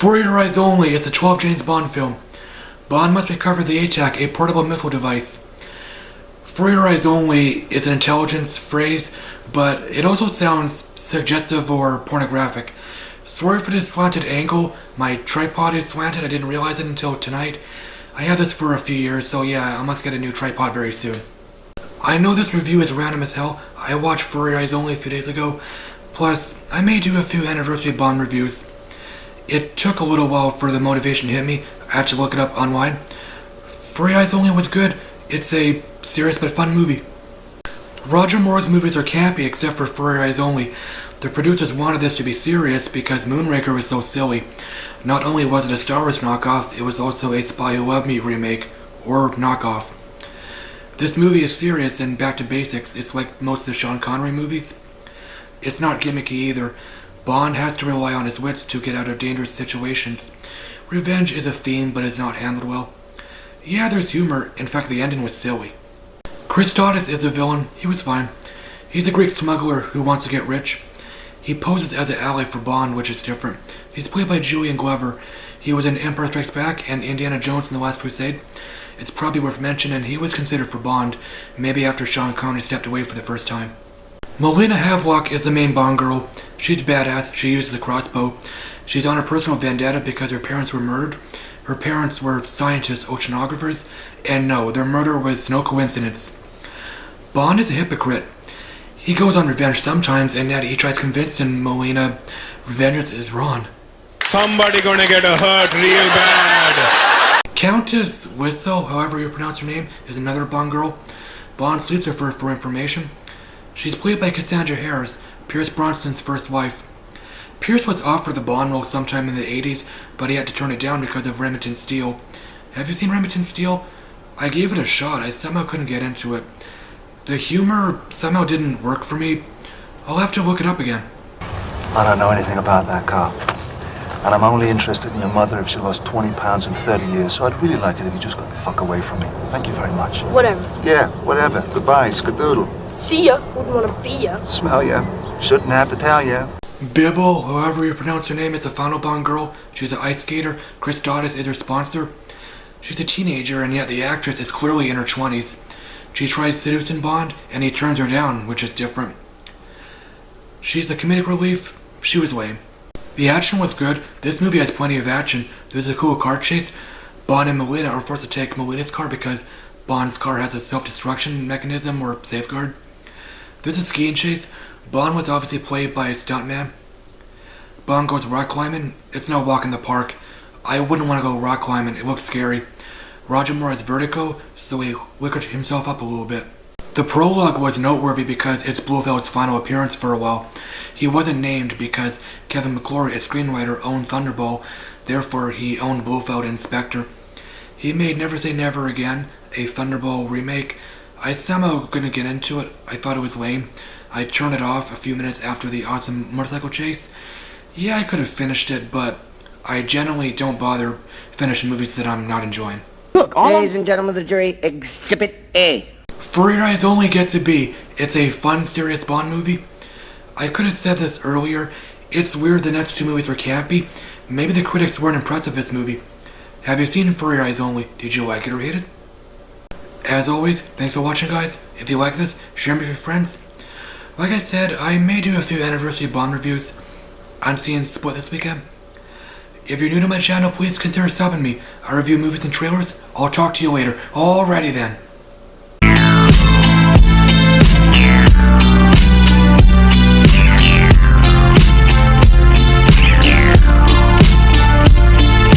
For your eyes only, it's a 12 James Bond film. Bond must recover the ATAC, a portable missile device. For your eyes only is an intelligence phrase, but it also sounds suggestive or pornographic. Sorry for this slanted angle. My tripod is slanted. I didn't realize it until tonight. I had this for a few years, so yeah, I must get a new tripod very soon. I know this review is random as hell. I watched For Your Eyes Only a few days ago. Plus, I may do a few anniversary Bond reviews. It took a little while for the motivation to hit me. I had to look it up online. For Your Eyes Only was good. It's a serious but fun movie. Roger Moore's movies are campy except for Your Eyes Only. The producers wanted this to be serious because Moonraker was so silly. Not only was it a Star Wars knockoff, it was also a Spy Who Loved Me remake, or knockoff. This movie is serious and back to basics. It's like most of the Sean Connery movies. It's not gimmicky either. Bond has to rely on his wits to get out of dangerous situations. Revenge is a theme, but it's not handled well. Yeah, there's humor. In fact, the ending was silly. Christotis is a villain. He was fine. He's a Greek smuggler who wants to get rich. He poses as an ally for Bond, which is different. He's played by Julian Glover. He was in Empire Strikes Back and Indiana Jones and the Last Crusade. It's probably worth mentioning he was considered for Bond, maybe after Sean Connery stepped away for the first time. Melina Havelock is the main Bond girl. She's badass. She uses a crossbow. She's on a personal vendetta because her parents were murdered. Her parents were scientists, oceanographers, and no, their murder was no coincidence. Bond is a hypocrite. He goes on revenge sometimes, and yet he tries convincing Melina vengeance is wrong. Somebody gonna get hurt real bad. Countess Whistle, however you pronounce her name, is another Bond girl. Bond sleeps with her for information. She's played by Cassandra Harris, Pierce Brosnan's first wife. Pierce was offered the Bond role sometime in the 80s, but he had to turn it down because of Remington Steele. Have you seen Remington Steele? I gave it a shot. I somehow couldn't get into it. The humor somehow didn't work for me. I'll have to look it up again. I don't know anything about that, Carl. And I'm only interested in your mother if she lost 20 pounds in 30 years, so I'd really like it if you just got the fuck away from me. Thank you very much. Whatever. Yeah, whatever. Goodbye, skadoodle. See ya. Wouldn't want to be ya. Smell ya. Shouldn't have to tell ya. Bibble, however you pronounce her name, is a final Bond girl. She's an ice skater. Christotis is her sponsor. She's a teenager, and yet the actress is clearly in her 20s. She tries seducing Bond, and he turns her down, which is different. She's a comedic relief. She was lame. The action was good. This movie has plenty of action. There's a cool car chase. Bond and Melina are forced to take Melina's car because Bond's car has a self-destruction mechanism or safeguard. There's a skiing chase. Bond was obviously played by a stuntman. Bond goes rock climbing. It's no walk in the park. I wouldn't want to go rock climbing. It looks scary. Roger Moore has vertigo, so he liquored himself up a little bit. The prologue was noteworthy because it's Blofeld's final appearance for a while. He wasn't named because Kevin McClory, a screenwriter, owned Thunderball, therefore he owned Blofeld and Spectre. He made Never Say Never Again, a Thunderball remake. I somehow couldn't get into it. I thought it was lame. I turned it off a few minutes after the awesome motorcycle chase. Yeah, I could have finished it, but I generally don't bother finishing movies that I'm not enjoying. Look, ladies and gentlemen of the jury, Exhibit A. For Your Eyes Only gets a B. It's a fun, serious Bond movie. I could have said this earlier. It's weird the next two movies were campy. Maybe the critics weren't impressed with this movie. Have you seen For Your Eyes Only? Did you like it or hate it? As always, thanks for watching, guys. If you like this, share it with your friends. Like I said, I may do a few anniversary Bond reviews. I'm seeing Split this weekend. If you're new to my channel, please consider subbing me. I review movies and trailers. I'll talk to you later. Alrighty then.